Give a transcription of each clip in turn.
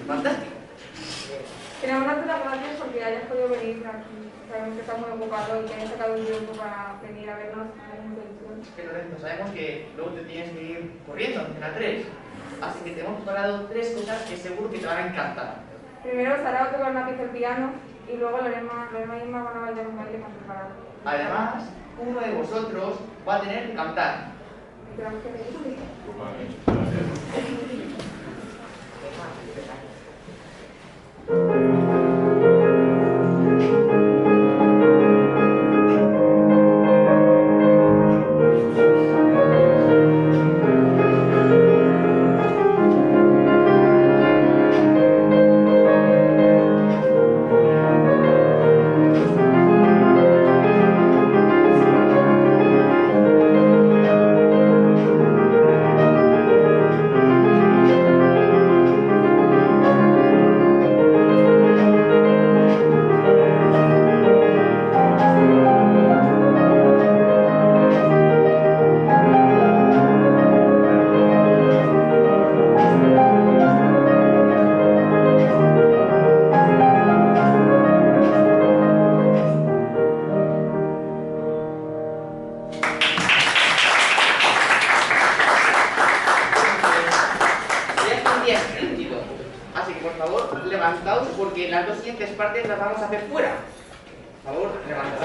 Fantástico. Queremos darte las gracias porque hayas podido venir aquí. Sabemos que estás muy ocupado y que hayas sacado un tiempo para venir a vernos. Pero Lorenzo, sabemos que luego te tienes que ir corriendo a Antena 3. Así que te hemos preparado 3 cosas que seguro que te van a encantar. Primero Sara toca el lápiz el piano y luego Lorena y Inma van a bailar un baile más preparado. Además, uno de vosotros va a tener que cantar. Así que por favor, levantaos porque las 2 siguientes partes las vamos a hacer fuera. Por favor, levantaos.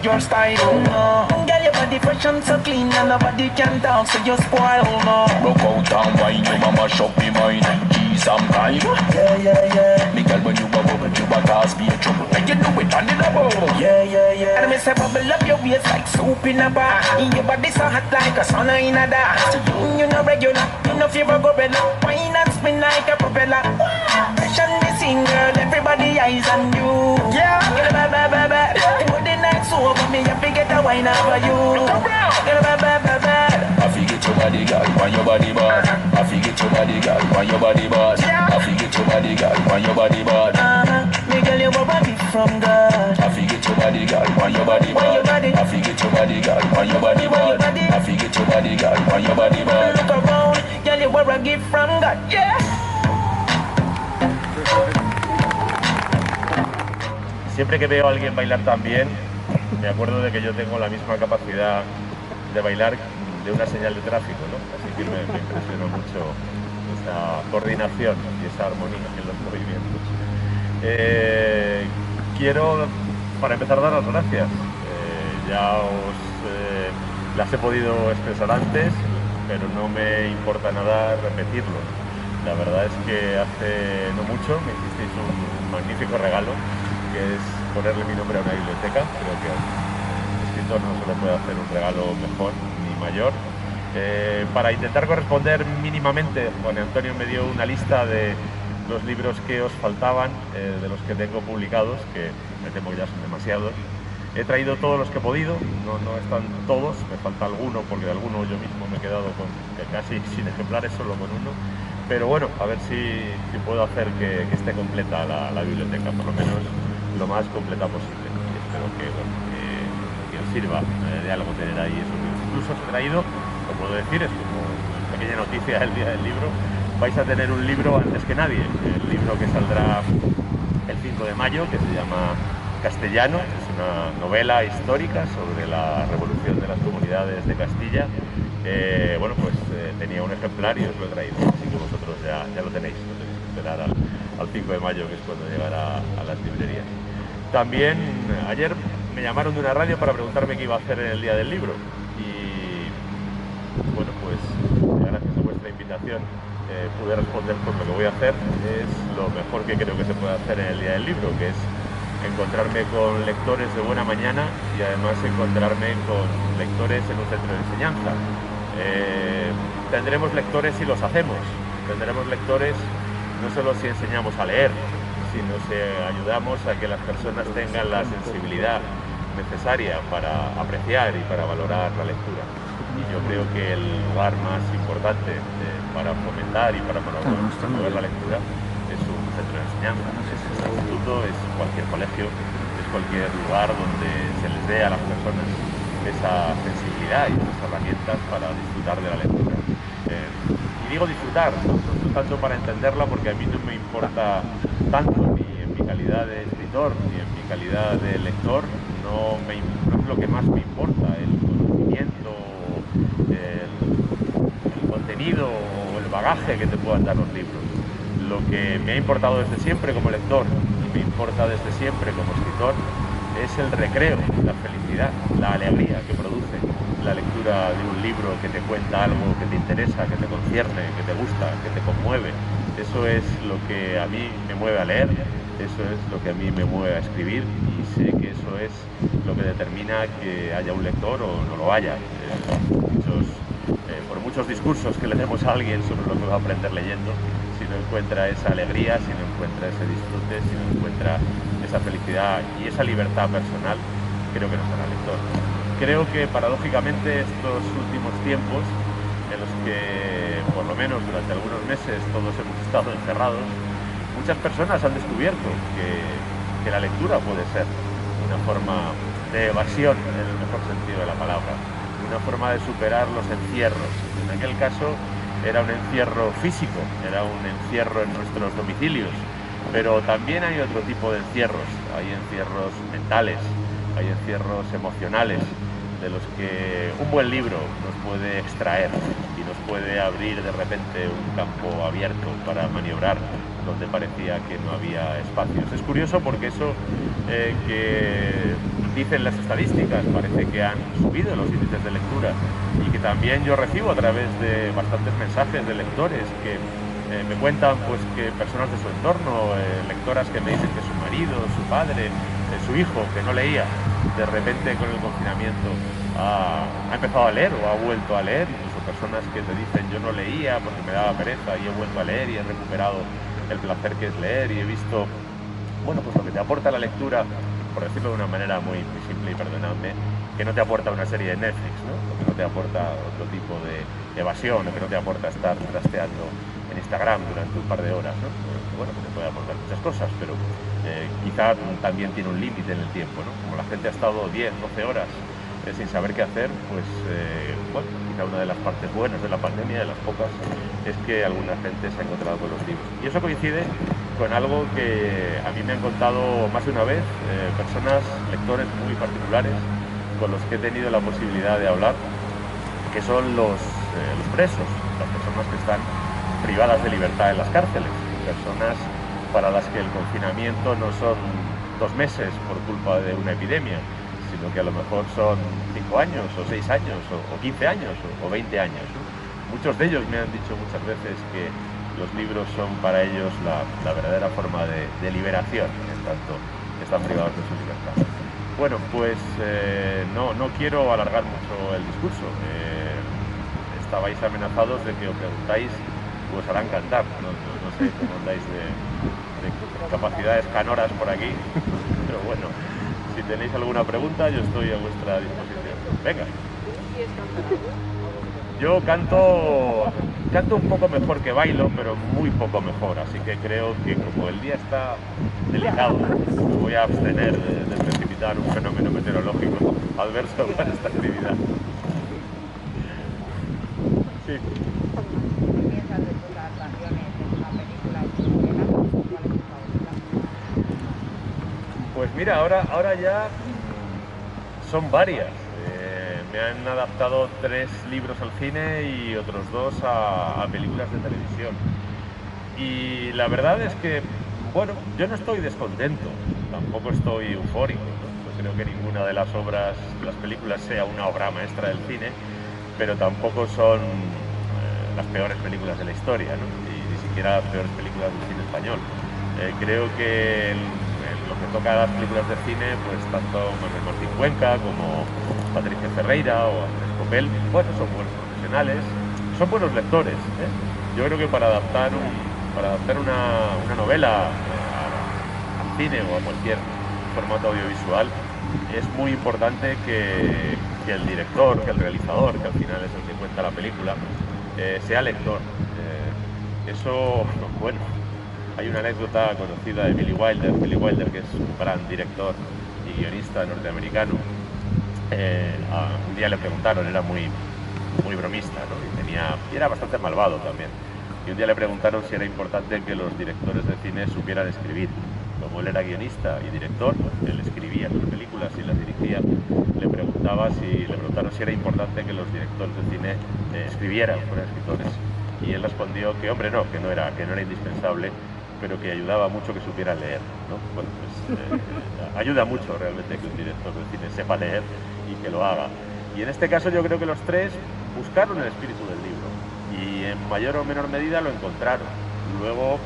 Your style, no. Girl, your body fresh and so clean, and nobody can talk, so you spoil, no. Rock out and wine, you mama shop me mine. Cheese and pie. Yeah. Me girl, when you go over, you a cause be a trouble. And you know it on the double. Yeah. And me say bubble up your waist like soup in a bar. In your body so hot like a sauna in a dance. You know regular, you know fever gorilla. Wine and spin like a propeller. Fresh and the scene, girl, everybody eyes on you. Yeah, girl, baby. Put the next over me, I forget the wine over you. Girl, baby. I forget your body, girl, when your body bad. I forget your body, girl, when your body bad. I forget your body, girl, when your body bad. Me girl, you a gift from God. I forget your body, girl, when your body bad. I forget your body, girl, when your body bad. I forget your body, girl, when your body bad. Look around, girl, you a gift from God. Yeah. Siempre que veo a alguien bailar tan bien, me acuerdo de que yo tengo la misma capacidad de bailar de una señal de tráfico, ¿no? Así que me impresionó mucho esa coordinación y esa armonía en los movimientos. Quiero, para empezar, dar las gracias. Ya las he podido expresar antes, pero no me importa nada repetirlo. La verdad es que hace no mucho me hicisteis un magnífico regalo, que es ponerle mi nombre a una biblioteca. Creo que a un escritor no se le puede hacer un regalo mejor ni mayor. Para intentar corresponder mínimamente, Juan Antonio me dio una lista de los libros que os faltaban, de los que tengo publicados, que me temo que ya son demasiados. He traído todos los que he podido, no están todos, me falta alguno, porque de alguno yo mismo me he quedado con casi sin ejemplares, solo con uno. Pero bueno, a ver si puedo hacer que esté completa la biblioteca, por lo menos lo más completa posible. Y espero que os sirva de algo tener ahí eso. Incluso os he traído, lo puedo decir, es como una pequeña noticia del día del libro, vais a tener un libro antes que nadie, el libro que saldrá el 5 de mayo, que se llama Castellano, es una novela histórica sobre la revolución de las comunidades de Castilla. Bueno, pues tenía un ejemplar y os lo he traído, así que vosotros ya lo tenéis, no tenéis que esperar al 5 de mayo, que es cuando llegará a las librerías. También ayer me llamaron de una radio para preguntarme qué iba a hacer en el día del libro y bueno, pues gracias a vuestra invitación pude responder por lo que voy a hacer. Es lo mejor que creo que se puede hacer en el día del libro, que es encontrarme con lectores de buena mañana y además encontrarme con lectores en un centro de enseñanza. Tendremos lectores si los hacemos, tendremos lectores no solo si enseñamos a leer, sino si ayudamos a que las personas tengan la sensibilidad necesaria para apreciar y para valorar la lectura. Y yo creo que el lugar más importante para fomentar y para promover la lectura es un centro de enseñanza. Es un instituto, es cualquier colegio, es cualquier lugar donde se les dé a las personas esa sensibilidad y esas herramientas para disfrutar de la lectura. Y digo disfrutar, no tanto para entenderla, porque a mí no me importa tanto, ni en mi calidad de escritor, ni en mi calidad de lector, no es lo que más me importa, el conocimiento, el contenido o el bagaje que te puedan dar los libros. Lo que me ha importado desde siempre como lector y me importa desde siempre como escritor es el recreo, la felicidad, la alegría que produce la lectura de un libro que te cuenta algo que te interesa, que te concierne, que te gusta, que te conmueve. Eso es lo que a mí me mueve a leer, eso es lo que a mí me mueve a escribir, y sé que eso es lo que determina que haya un lector o no lo haya. Por muchos discursos que le demos a alguien sobre lo que va a aprender leyendo, si no encuentra esa alegría, si no encuentra ese disfrute, si no encuentra esa felicidad y esa libertad personal, creo que no será lector. Creo que paradójicamente estos últimos tiempos, en los que por lo menos durante algunos meses todos hemos estado encerrados, muchas personas han descubierto que la lectura puede ser una forma de evasión en el mejor sentido de la palabra, una forma de superar los encierros. En aquel caso era un encierro físico, era un encierro en nuestros domicilios, pero también hay otro tipo de encierros, hay encierros mentales, hay encierros emocionales, de los que un buen libro nos puede extraer y nos puede abrir de repente un campo abierto para maniobrar donde parecía que no había espacios. Es curioso porque eso que dicen las estadísticas parece que han subido los índices de lectura, y que también yo recibo a través de bastantes mensajes de lectores que me cuentan pues que personas de su entorno, lectoras que me dicen que su marido, su padre, su hijo, que no leía, de repente con el confinamiento ha empezado a leer o ha vuelto a leer, incluso personas que te dicen yo no leía porque me daba pereza y he vuelto a leer y he recuperado el placer que es leer, y he visto, bueno, pues lo que te aporta la lectura, por decirlo de una manera muy simple y perdonadme, que no te aporta una serie de Netflix, ¿no? Lo que no te aporta otro tipo de evasión, lo que no te aporta estar trasteando en Instagram durante un par de horas, ¿no? Bueno, que te puede aportar muchas cosas, pero quizá también tiene un límite en el tiempo, ¿no? Como la gente ha estado 10, 12 horas sin saber qué hacer, pues bueno, quizá una de las partes buenas de la pandemia, de las pocas, es que alguna gente se ha encontrado con los libros. Y eso coincide con algo que a mí me han contado más de una vez personas, lectores muy particulares, con los que he tenido la posibilidad de hablar, que son los presos, las personas que están privadas de libertad en las cárceles, personas para las que el confinamiento no son 2 meses por culpa de una epidemia, sino que a lo mejor son 5 años, o 6 años, o 15 años, o 20 años. Muchos de ellos me han dicho muchas veces que los libros son para ellos la verdadera forma de liberación, en tanto están privados de su libertad. Bueno, pues no quiero alargar mucho el discurso. Estabais amenazados de que os preguntáis, os harán cantar. No sé cómo andáis de capacidades canoras por aquí, pero bueno, si tenéis alguna pregunta, yo estoy a vuestra disposición. Venga. Yo canto un poco mejor que bailo, pero muy poco mejor, así que creo que como el día está delicado, me voy a abstener de precipitar un fenómeno meteorológico adverso para esta actividad. Sí. Pues mira, ahora ya son varias. Me han adaptado 3 libros al cine y otros 2 a películas de televisión. Y la verdad es que, bueno, yo no estoy descontento, tampoco estoy eufórico, ¿no? Yo creo que ninguna de las obras, las películas, sea una obra maestra del cine, pero tampoco son las peores películas de la historia, ¿no? Y ni siquiera las peores películas del cine español. Creo que lo que toca a las películas de cine, pues tanto Manuel Martín Cuenca como Patricia Ferreira o Andrés Copel, bueno, son buenos profesionales, son buenos lectores, ¿eh? Yo creo que para adaptar una novela al cine o a cualquier formato audiovisual, es muy importante que el director, que el realizador, que al final es el que cuenta la película, sea lector. Eso, bueno, hay una anécdota conocida de Billy Wilder, que es un gran director y guionista norteamericano. Un día le preguntaron, era muy bromista, ¿no? Y era bastante malvado también. Y un día le preguntaron si era importante que los directores de cine supieran escribir. Como él era guionista y director, él escribía sus películas y las dirigía, le preguntaron si era importante que los directores de cine escribieran, fueran escritores. Y él respondió que, hombre, que no era indispensable, pero que ayudaba mucho que supiera leer, ¿no? Bueno, pues ayuda mucho realmente que un director de cine sepa leer y que lo haga. Y en este caso yo creo que los tres buscaron el espíritu del libro y en mayor o menor medida lo encontraron. Luego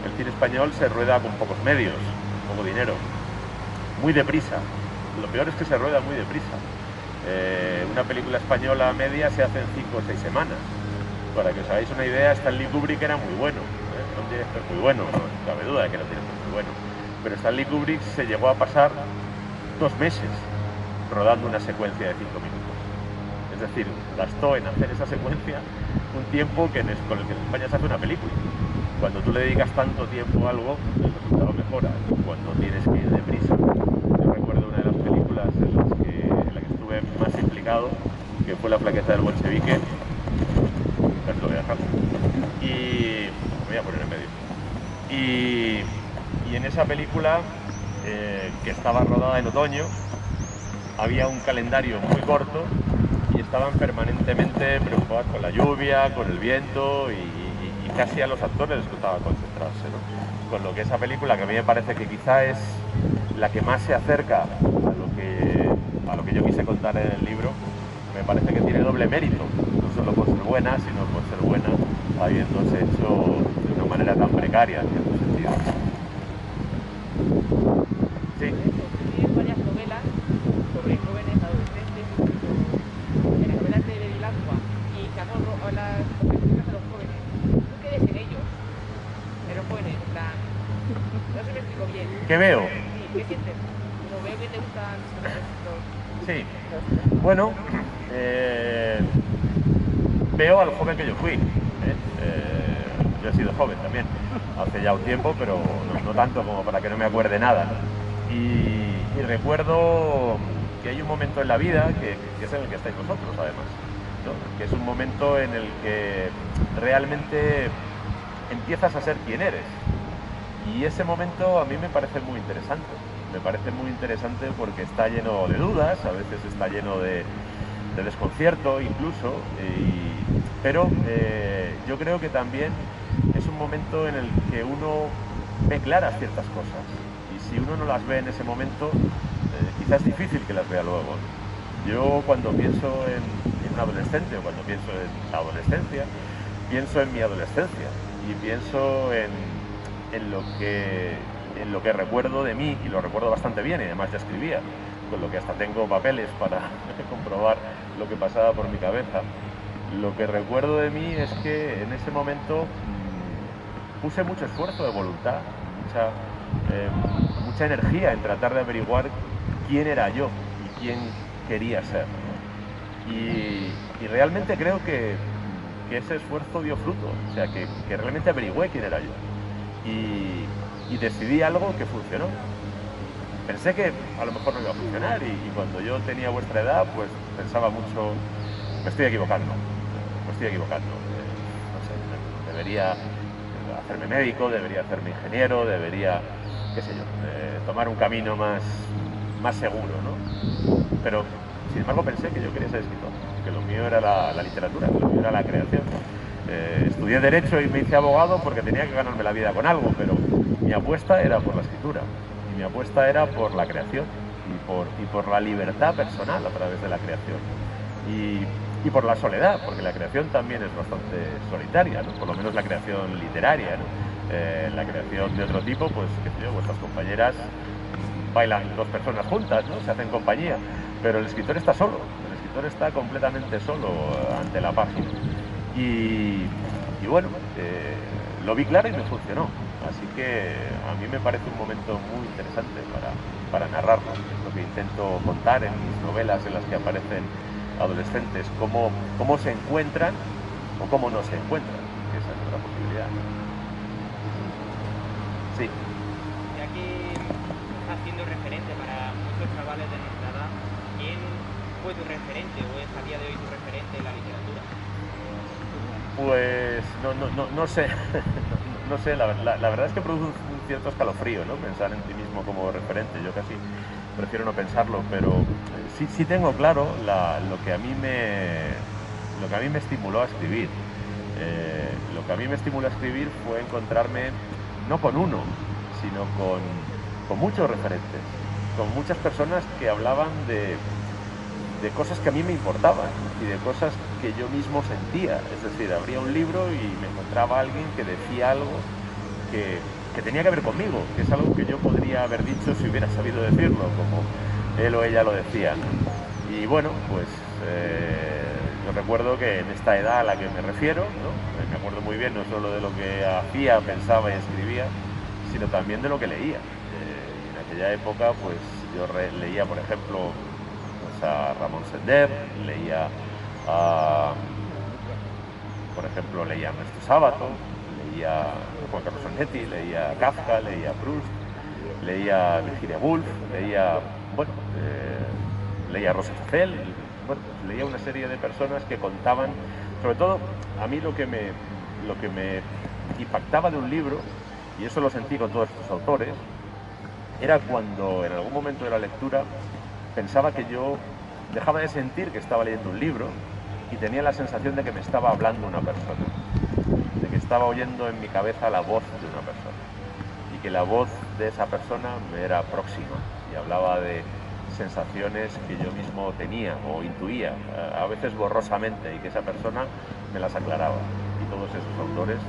el cine español se rueda con pocos medios, poco dinero, muy deprisa. Lo peor es que se rueda muy deprisa. Una película española media se hace en 5 o 6 semanas. Para que os hagáis una idea, Stanley Kubrick era muy bueno, era un director muy bueno, no cabe duda de que era un director muy bueno. Pero Stanley Kubrick se llegó a pasar 2 meses rodando una secuencia de 5 minutos. Es decir, gastó en hacer esa secuencia un tiempo con el que en España se hace una película. Cuando tú le dedicas tanto tiempo a algo, el resultado mejora. Cuando tienes que ir deprisa. Yo recuerdo una de las películas en la que estuve más implicado, que fue La flaqueza del bolchevique. Esto voy a dejar. Y me voy a poner en medio. Y en esa película, que estaba rodada en otoño, había un calendario muy corto y estaban permanentemente preocupados con la lluvia, con el viento y casi a los actores les costaba concentrarse, ¿no? Con lo que esa película, que a mí me parece que quizá es la que más se acerca a lo que yo quise contar en el libro, me parece que tiene doble mérito, no solo por ser buena, sino por ser buena habiéndose hecho de una manera tan precaria en cierto sentido. Sí. Tienes varias novelas sobre jóvenes adolescentes, en las novelas de Bevilacqua y Chamorro hablas a los jóvenes. ¿Tú qué ves en ellos? En los jóvenes, en plan, no sé si me explico bien. ¿Qué veo? Sí, ¿qué sientes? Como veo que te gustan los... Sí, bueno, veo al joven que yo fui. Yo he sido joven también, hace ya un tiempo, pero no tanto como para que no me acuerde nada, ¿no? Y recuerdo que hay un momento en la vida que es en el que estáis vosotros, además, ¿no? Que es un momento en el que realmente empiezas a ser quien eres. Y ese momento a mí me parece muy interesante. Me parece muy interesante porque está lleno de dudas, a veces está lleno de desconcierto incluso, pero yo creo que también es un momento en el que uno ve claras ciertas cosas y si uno no las ve en ese momento, quizás es difícil que las vea luego. Yo cuando pienso en un adolescente o cuando pienso en la adolescencia, pienso en mi adolescencia y pienso en lo que recuerdo de mí, y lo recuerdo bastante bien, y además ya escribía, con lo que hasta tengo papeles para comprobar lo que pasaba por mi cabeza. Lo que recuerdo de mí es que en ese momento puse mucho esfuerzo de voluntad, mucha energía en tratar de averiguar quién era yo y quién quería ser. Y realmente creo que ese esfuerzo dio fruto, o sea, que realmente averigüé quién era yo. Y decidí algo que funcionó. Pensé que a lo mejor no iba a funcionar y cuando yo tenía vuestra edad, pues pensaba mucho, me estoy equivocando, no sé, debería hacerme médico, debería hacerme ingeniero, debería, qué sé yo, tomar un camino más seguro, ¿no? Pero, sin embargo, pensé que yo quería ser escritor, que lo mío era la literatura, que lo mío era la creación. Estudié Derecho y me hice abogado porque tenía que ganarme la vida con algo, pero mi apuesta era por la escritura, y mi apuesta era por la creación, y por la libertad personal a través de la creación, y por la soledad, porque la creación también es bastante solitaria, ¿no? Por lo menos la creación literaria, ¿no? La creación de otro tipo, pues, qué sé yo, vuestras compañeras bailan 2 personas juntas, ¿no? Se hacen compañía, pero el escritor está solo, el escritor está completamente solo ante la página. Y bueno, lo vi claro y me funcionó. Así que a mí me parece un momento muy interesante para narrarlo. Es lo que intento contar en mis novelas en las que aparecen adolescentes, cómo se encuentran o cómo no se encuentran. Esa es otra posibilidad. Sí. Ya que estás siendo referente para muchos chavales de nuestra edad, ¿quién fue tu referente o es a día de hoy tu referente en la literatura? Pues no sé. No sé, la verdad es que produce un cierto escalofrío, ¿no? Pensar en ti mismo como referente. Yo casi prefiero no pensarlo, pero sí tengo claro lo que a mí me estimuló a escribir. Lo que a mí me estimuló a escribir fue encontrarme no con uno, sino con muchos referentes, con muchas personas que hablaban de cosas que a mí me importaban y de cosas que yo mismo sentía. Es decir, abría un libro y me encontraba a alguien que decía algo que tenía que ver conmigo, que es algo que yo podría haber dicho si hubiera sabido decirlo, como él o ella lo decían. Y bueno, pues yo recuerdo que en esta edad a la que me refiero, ¿no? Me acuerdo muy bien no solo de lo que hacía, pensaba y escribía, sino también de lo que leía. En aquella época, pues yo leía, por ejemplo, a Ramón Sender, leía por ejemplo, leía a Ernesto Sábato, leía a Juan Carlos Onetti, leía a Kafka, leía a Proust, leía a Virginia Woolf, leía a Rosa Chacel, bueno, pues leía una serie de personas que contaban, sobre todo a mí lo que me impactaba de un libro, y eso lo sentí con todos estos autores, era cuando en algún momento de la lectura pensaba que yo dejaba de sentir que estaba leyendo un libro y tenía la sensación de que me estaba hablando una persona, de que estaba oyendo en mi cabeza la voz de una persona y que la voz de esa persona me era próxima y hablaba de sensaciones que yo mismo tenía o intuía, a veces borrosamente, y que esa persona me las aclaraba. Y todos esos autores,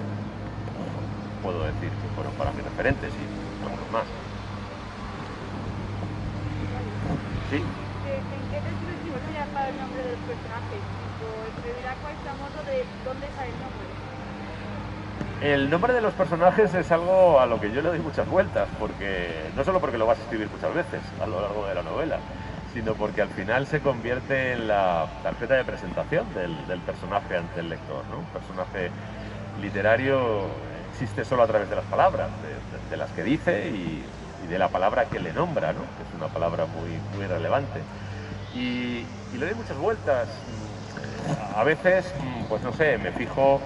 puedo decir que fueron para mí referentes y algunos más. ¿Sí? ¿En qué descripción se llama el nombre del personaje? El Bevilacqua y Chamorro, ¿de dónde sale el nombre? El nombre de los personajes es algo a lo que yo le doy muchas vueltas, porque no solo porque lo vas a escribir muchas veces a lo largo de la novela, sino porque al final se convierte en la tarjeta de presentación del personaje ante el lector, ¿no? Un personaje literario existe solo a través de las palabras, de las que dice y de la palabra que le nombra, ¿no? Que es una palabra muy relevante. Y le doy muchas vueltas. A veces, pues no sé, me fijo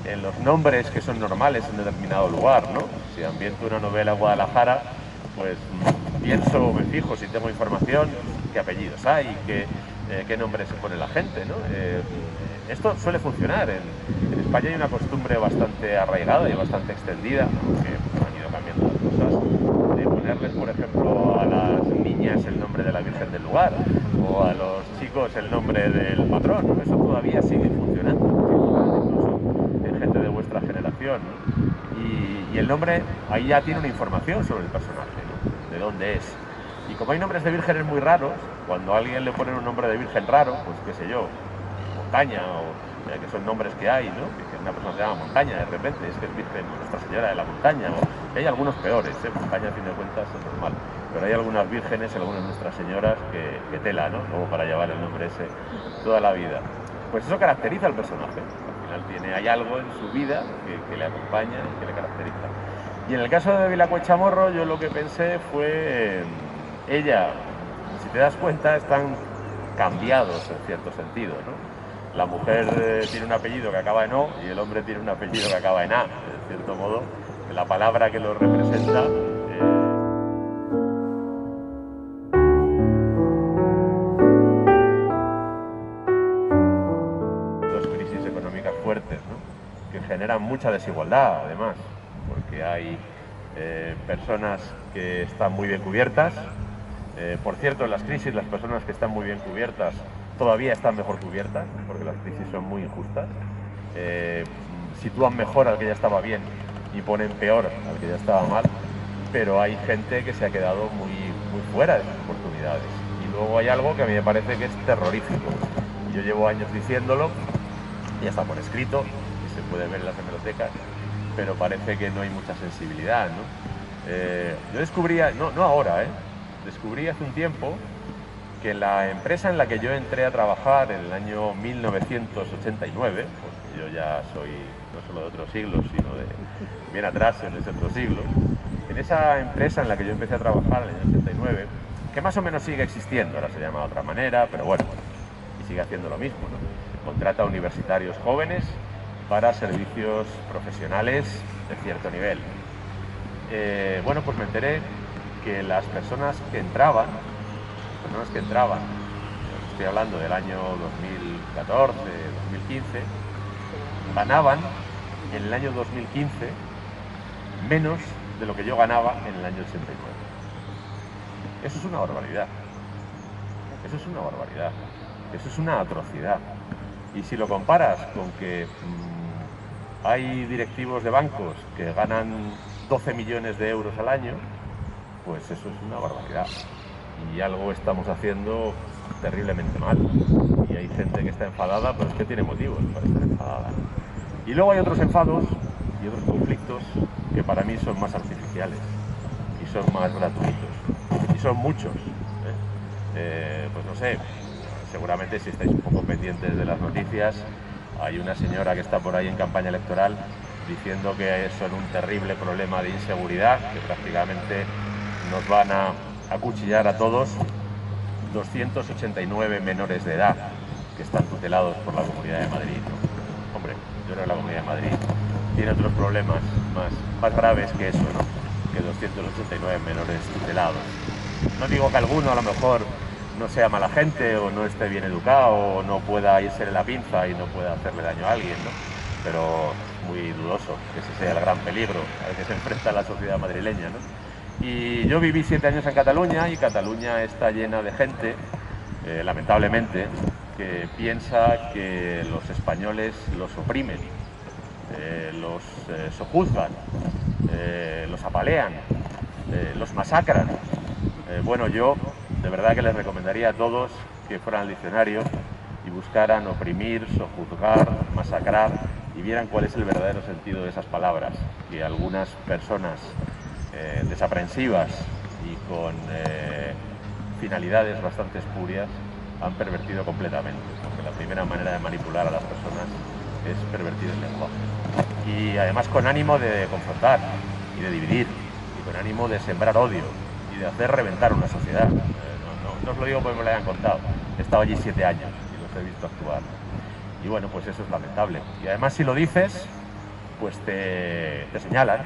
en los nombres que son normales en determinado lugar, ¿no? Si ambiento una novela en Guadalajara, pues pienso, me fijo, si tengo información, qué apellidos hay, qué nombre se pone la gente, ¿no? Esto suele funcionar. En España hay una costumbre bastante arraigada y bastante extendida, aunque han ido cambiando las cosas, de ponerles, por ejemplo, a las niñas el nombre de la Virgen del lugar o a los chicos el nombre del patrón, ¿no? Eso todavía sigue funcionando, incluso en gente de vuestra generación, ¿no? Y el nombre ahí ya tiene una información sobre el personaje, ¿no? De dónde es. Y como hay nombres de vírgenes muy raros, cuando a alguien le ponen un nombre de virgen raro, pues qué sé yo, Montaña, o que son nombres que hay, ¿no? Que una persona se llama Montaña de repente, es que es Virgen Nuestra Señora de la Montaña, o que hay algunos peores, Montaña a fin de cuentas es normal, pero hay algunas vírgenes, algunas Nuestras Señoras que tela, ¿no? Como para llevar el nombre ese toda la vida. Pues eso caracteriza al personaje, al final hay algo en su vida que le acompaña y que le caracteriza. Y en el caso de Bevilacqua y Chamorro, yo lo que pensé fue, ella, si te das cuenta, están cambiados en cierto sentido, ¿no? La mujer tiene un apellido que acaba en O y el hombre tiene un apellido que acaba en A. De cierto modo, la palabra que lo representa dos crisis económicas fuertes, ¿no? Que generan mucha desigualdad, además, porque hay personas que están muy bien cubiertas. Por cierto, en las crisis las personas que están muy bien cubiertas todavía están mejor cubiertas, porque las crisis son muy injustas. Sitúan mejor al que ya estaba bien y ponen peor al que ya estaba mal, pero hay gente que se ha quedado muy fuera de esas oportunidades. Y luego hay algo que a mí me parece que es terrorífico. Yo llevo años diciéndolo, ya está por escrito, y se puede ver en las hemerotecas, pero parece que no hay mucha sensibilidad, ¿no? Yo descubrí, no ahora, descubrí hace un tiempo que la empresa en la que yo entré a trabajar en el año 1989, porque yo ya soy no solo de otros siglos, sino de bien atrás en ese otro siglo, en esa empresa en la que yo empecé a trabajar en el año 89, que más o menos sigue existiendo, ahora se llama de otra manera, pero bueno, y sigue haciendo lo mismo, ¿no? Contrata universitarios jóvenes para servicios profesionales de cierto nivel. Bueno, pues me enteré que las personas que entraban, estoy hablando del año 2014, 2015, ganaban en el año 2015 menos de lo que yo ganaba en el año 89. Eso es una barbaridad. Eso es una barbaridad. Eso es una atrocidad. Y si lo comparas con que hay directivos de bancos que ganan 12 millones de euros al año, pues eso es una barbaridad. Y algo estamos haciendo terriblemente mal. Y hay gente que está enfadada, pero es que tiene motivos para estar enfadada. Y luego hay otros enfados y otros conflictos que para mí son más artificiales y son más gratuitos. Y son muchos. Pues no sé, seguramente si estáis un poco pendientes de las noticias, hay una señora que está por ahí en campaña electoral diciendo que son un terrible problema de inseguridad, que prácticamente nos van a acuchillar a todos 289 menores de edad que están tutelados por la Comunidad de Madrid, ¿no? Hombre, yo creo que la Comunidad de Madrid tiene otros problemas más graves que eso, ¿no? Que 289 menores tutelados. No digo que alguno a lo mejor no sea mala gente o no esté bien educado o no pueda irse en la pinza y no pueda hacerle daño a alguien, ¿no? Pero muy dudoso que ese sea el gran peligro al que se enfrenta la sociedad madrileña, ¿no? Y yo viví 7 años en Cataluña y Cataluña está llena de gente, lamentablemente, que piensa que los españoles los oprimen, los sojuzgan, los apalean, los masacran. Bueno, yo de verdad que les recomendaría a todos que fueran al diccionario y buscaran oprimir, sojuzgar, masacrar y vieran cuál es el verdadero sentido de esas palabras, que algunas personas desaprensivas y con finalidades bastante espurias han pervertido completamente, porque la primera manera de manipular a las personas es pervertir el lenguaje y además con ánimo de confrontar y de dividir y con ánimo de sembrar odio y de hacer reventar una sociedad. No os lo digo porque me lo hayan contado, he estado allí 7 años y los he visto actuar y bueno, pues eso es lamentable y además si lo dices pues te señalan.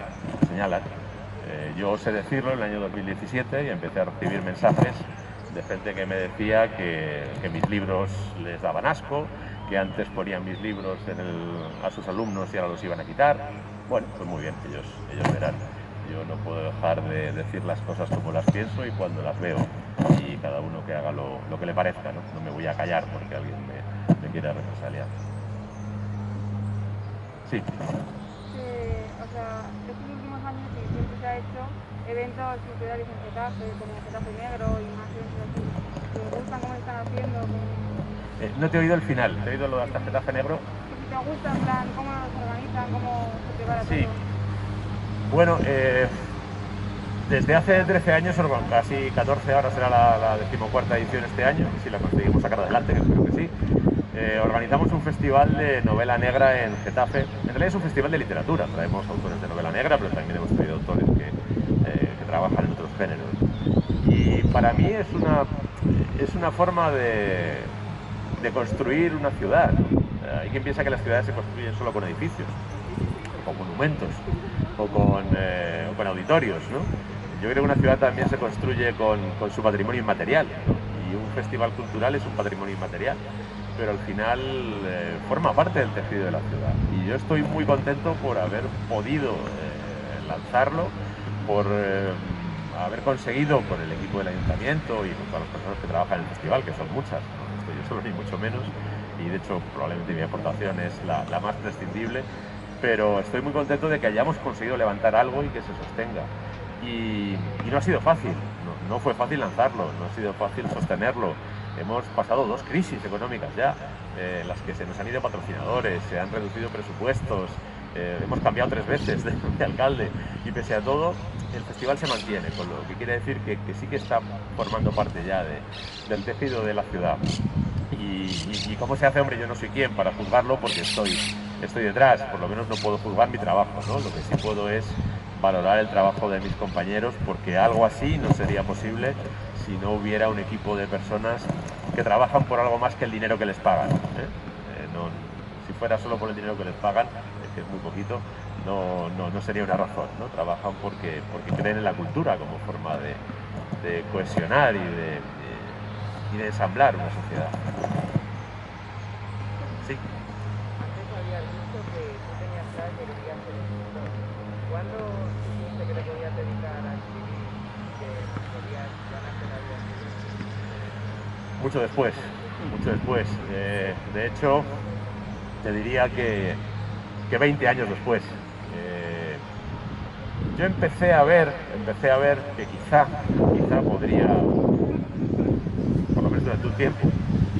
Yo sé decirlo en el año 2017 y empecé a recibir mensajes de gente que me decía que mis libros les daban asco, que antes ponían mis libros a sus alumnos y ahora los iban a quitar. Bueno, pues muy bien, ellos verán. Yo no puedo dejar de decir las cosas como las pienso y cuando las veo y cada uno que haga lo que le parezca, ¿no? No me voy a callar porque alguien me quiera represaliar. Sí. O sea, estos últimos años siempre se ha hecho eventos culturales en Getafe, como Getafe Negro y más eventos así. ¿Te gustan cómo están haciendo? No te he oído el final, te he oído lo de hasta Getafe Negro. Si te gusta, en plan, cómo los organizan, cómo se prepara Sí. todo. Bueno, desde hace 13 años, o casi 14, ahora será la 14ª edición este año, si la conseguimos sacar adelante, que espero que sí. Organizamos un festival de novela negra en Getafe. En realidad es un festival de literatura, traemos autores de novela negra, pero también hemos traído autores que trabajan en otros géneros. Y para mí es una forma de construir una ciudad. Hay quien piensa que las ciudades se construyen solo con edificios, o con monumentos, o con auditorios, ¿no? Yo creo que una ciudad también se construye con su patrimonio inmaterial, ¿no? Y un festival cultural es un patrimonio inmaterial, pero al final forma parte del tejido de la ciudad. Y yo estoy muy contento por haber podido lanzarlo, por haber conseguido con el equipo del ayuntamiento y con todas las personas que trabajan en el festival, que son muchas, no estoy yo solo ni mucho menos, y de hecho probablemente mi aportación es la más prescindible, pero estoy muy contento de que hayamos conseguido levantar algo y que se sostenga. Y no ha sido fácil, no fue fácil lanzarlo, no ha sido fácil sostenerlo. Hemos pasado 2 crisis económicas ya, en las que se nos han ido patrocinadores, se han reducido presupuestos hemos cambiado 3 veces de alcalde y pese a todo el festival se mantiene, con lo que quiere decir que sí que está formando parte ya del tejido de la ciudad. Y cómo se hace, hombre, yo no soy quien para juzgarlo porque estoy detrás, por lo menos no puedo juzgar mi trabajo, ¿no? Lo que sí puedo es valorar el trabajo de mis compañeros, porque algo así no sería posible si no hubiera un equipo de personas que trabajan por algo más que el dinero que les pagan, si fuera solo por el dinero que les pagan, que es muy poquito, no sería una razón, ¿no? Trabajan porque creen en la cultura como forma de cohesionar y de ensamblar una sociedad. Sí. Antes habías dicho que tú tenías claro que querías ser escritor. ¿Cuándo supiste que te podías dedicar a escribir y que podías ganarte la vida escribiendo? Mucho después. De hecho, te diría que 20 años después. Yo empecé a ver que quizá podría, por lo menos durante un tiempo,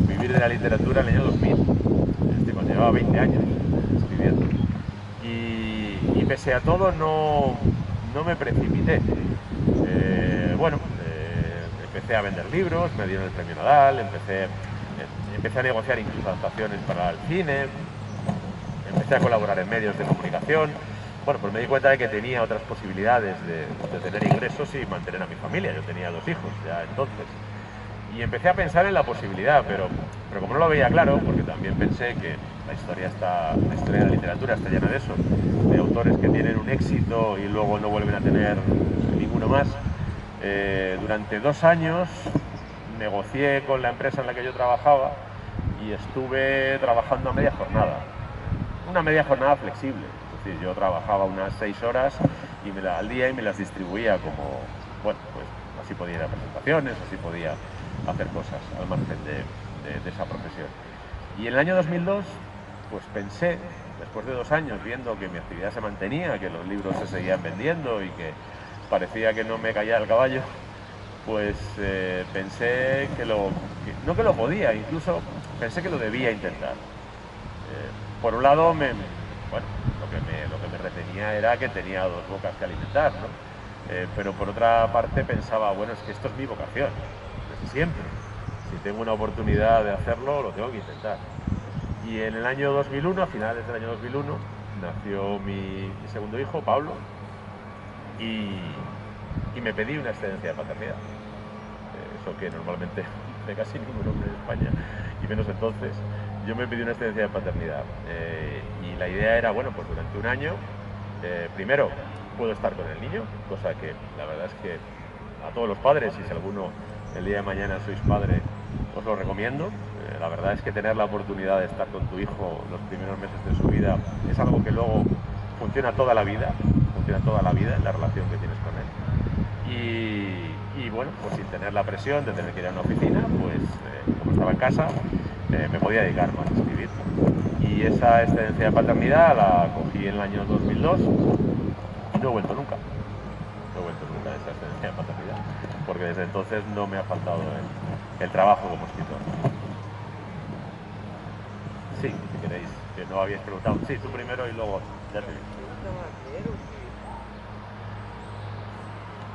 vivir de la literatura en el año 2000, cuando llevaba 20 años escribiendo. Y pese a todo no me precipité. Empecé a vender libros, me dieron el premio Nadal, empecé a negociar incluso adaptaciones para el cine, empecé a colaborar en medios de comunicación. Bueno, pues me di cuenta de que tenía otras posibilidades de tener ingresos y mantener a mi familia. Yo tenía 2 hijos ya entonces. Y empecé a pensar en la posibilidad, pero como no lo veía claro, porque también pensé que la historia de la literatura está llena de eso, de autores que tienen un éxito y luego no vuelven a tener ninguno más. Durante 2 años negocié con la empresa en la que yo trabajaba y estuve trabajando a media jornada. Una media jornada flexible. Es decir, yo trabajaba unas 6 horas al día y me las distribuía como, bueno, pues así podía ir a presentaciones, así podía hacer cosas al margen de esa profesión. Y en el año 2002, pues pensé, después de 2 años viendo que mi actividad se mantenía, que los libros se seguían vendiendo y que parecía que no me caía el caballo, pues pensé no que lo podía, incluso pensé que lo debía intentar. Por un lado, lo que me retenía era que tenía 2 bocas que alimentar, ¿no? Pero por otra parte pensaba, bueno, es que esto es mi vocación, desde siempre. Si tengo una oportunidad de hacerlo, lo tengo que intentar. Y en el año 2001, a finales del año 2001, nació mi segundo hijo, Pablo, y me pedí una excedencia de paternidad. Eso que normalmente de casi ningún hombre en España, y menos entonces. Yo me pedí una excedencia de paternidad y la idea era, bueno, pues durante un año, primero puedo estar con el niño, cosa que la verdad es que a todos los padres, y si alguno el día de mañana sois padre, os lo recomiendo. La verdad es que tener la oportunidad de estar con tu hijo los primeros meses de su vida es algo que luego funciona toda la vida en la relación que tienes con él. Y bueno, pues sin tener la presión de tener que ir a una oficina, pues como estaba en casa, me podía dedicar más a escribir. Y esa excedencia de paternidad la cogí en el año 2002 y no he vuelto nunca. No he vuelto nunca de esa excedencia de paternidad, porque desde entonces no me ha faltado el trabajo como escritor. Sí, si queréis, que no habíais preguntado. Sí, tú primero y luego ya te digo.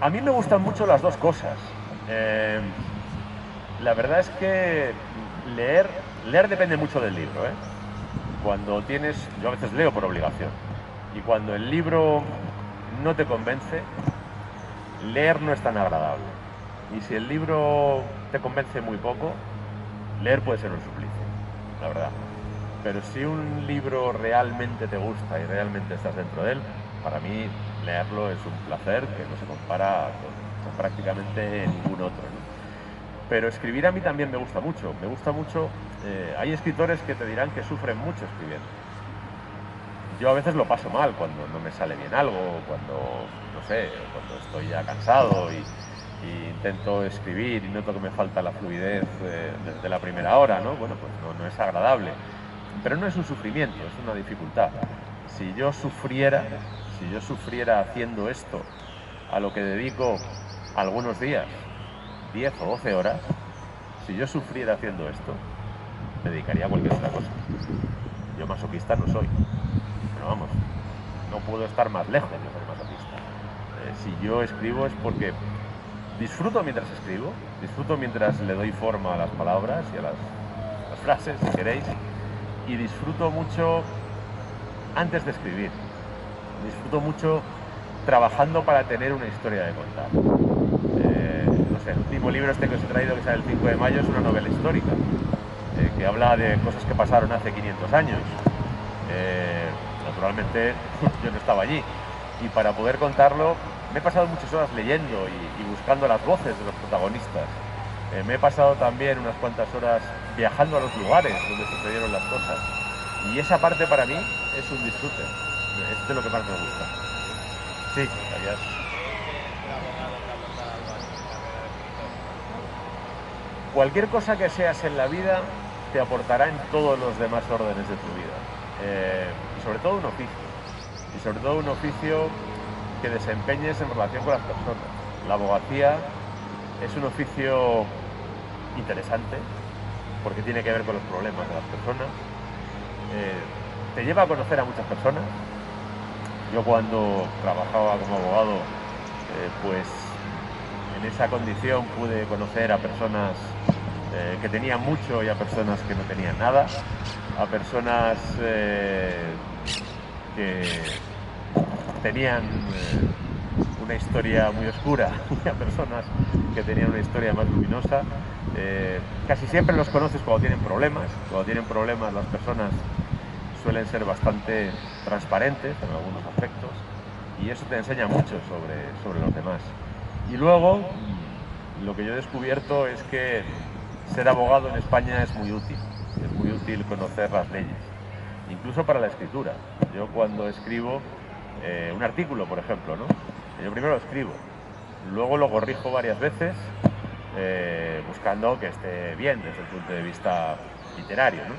A mí me gustan mucho las 2 cosas. La verdad es que leer depende mucho del libro, ¿eh? Yo a veces leo por obligación, y cuando el libro no te convence, leer no es tan agradable. Y si el libro te convence muy poco, leer puede ser un suplicio, la verdad. Pero si un libro realmente te gusta y realmente estás dentro de él, para mí leerlo es un placer que no se compara con prácticamente ningún otro, ¿no? Pero escribir a mí también me gusta mucho. Hay escritores que te dirán que sufren mucho escribiendo. Yo a veces lo paso mal cuando no me sale bien algo, cuando estoy ya cansado y intento escribir y noto que me falta la fluidez de la primera hora, ¿no? Bueno, pues no es agradable. Pero no es un sufrimiento, es una dificultad. Si yo sufriera haciendo esto, a lo que dedico algunos días, 10 o 12 horas, si yo sufriera haciendo esto, me dedicaría a cualquier otra cosa. Yo masoquista no soy, pero vamos, no puedo estar más lejos de ser masoquista. Si yo escribo es porque disfruto mientras escribo, disfruto mientras le doy forma a las palabras y a las frases, si queréis, y disfruto mucho antes de escribir, disfruto mucho trabajando para tener una historia de contar. No sé, el último libro este que os he traído, que sale el 5 de mayo, es una novela histórica, que habla de cosas que pasaron hace 500 años. Naturalmente yo no estaba allí, y para poder contarlo me he pasado muchas horas leyendo y buscando las voces de los protagonistas. Me he pasado también unas cuantas horas viajando a los lugares donde sucedieron las cosas, y esa parte para mí es un disfrute, es de lo que más me gusta. Sí, gracias. Cualquier cosa que seas en la vida te aportará en todos los demás órdenes de tu vida, y sobre todo un oficio que desempeñes en relación con las personas. La abogacía es un oficio interesante porque tiene que ver con los problemas de las personas, te lleva a conocer a muchas personas. Yo cuando trabajaba como abogado, pues en esa condición pude conocer a personas que tenían mucho y a personas que no tenían nada, a personas que tenían una historia muy oscura y a personas que tenían una historia más luminosa. Casi siempre los conoces cuando tienen problemas. Cuando tienen problemas las personas suelen ser bastante transparentes en algunos aspectos, y eso te enseña mucho sobre los demás. Y luego, lo que yo he descubierto es que ser abogado en España es muy útil conocer las leyes, incluso para la escritura. Yo cuando escribo un artículo, por ejemplo, ¿no? Yo primero lo escribo, luego lo corrijo varias veces, buscando que esté bien desde el punto de vista literario, ¿no?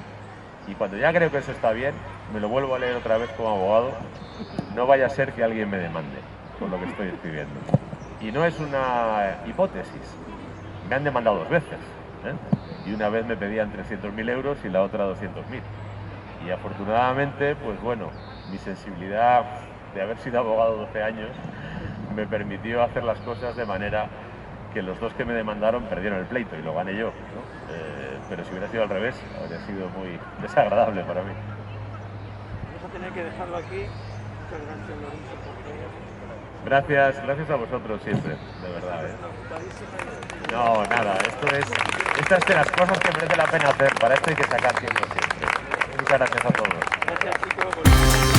Y cuando ya creo que eso está bien, me lo vuelvo a leer otra vez como abogado. No vaya a ser que alguien me demande por lo que estoy escribiendo. Y no es una hipótesis. Me han demandado 2 veces, y una vez me pedían 300.000 euros y la otra 200.000. Y afortunadamente, pues bueno, mi sensibilidad de haber sido abogado 12 años me permitió hacer las cosas de manera que los 2 que me demandaron perdieron el pleito y lo gané yo, ¿no? Pero si hubiera sido al revés, habría sido muy desagradable para mí. Vamos a tener que dejarlo aquí. Muchas gracias, Lorenzo, por todo. Gracias a vosotros siempre, de verdad. No, nada, esta es de las cosas que merece la pena hacer. Para esto hay que sacar tiempo siempre. Muchas gracias a todos. Gracias, chicos.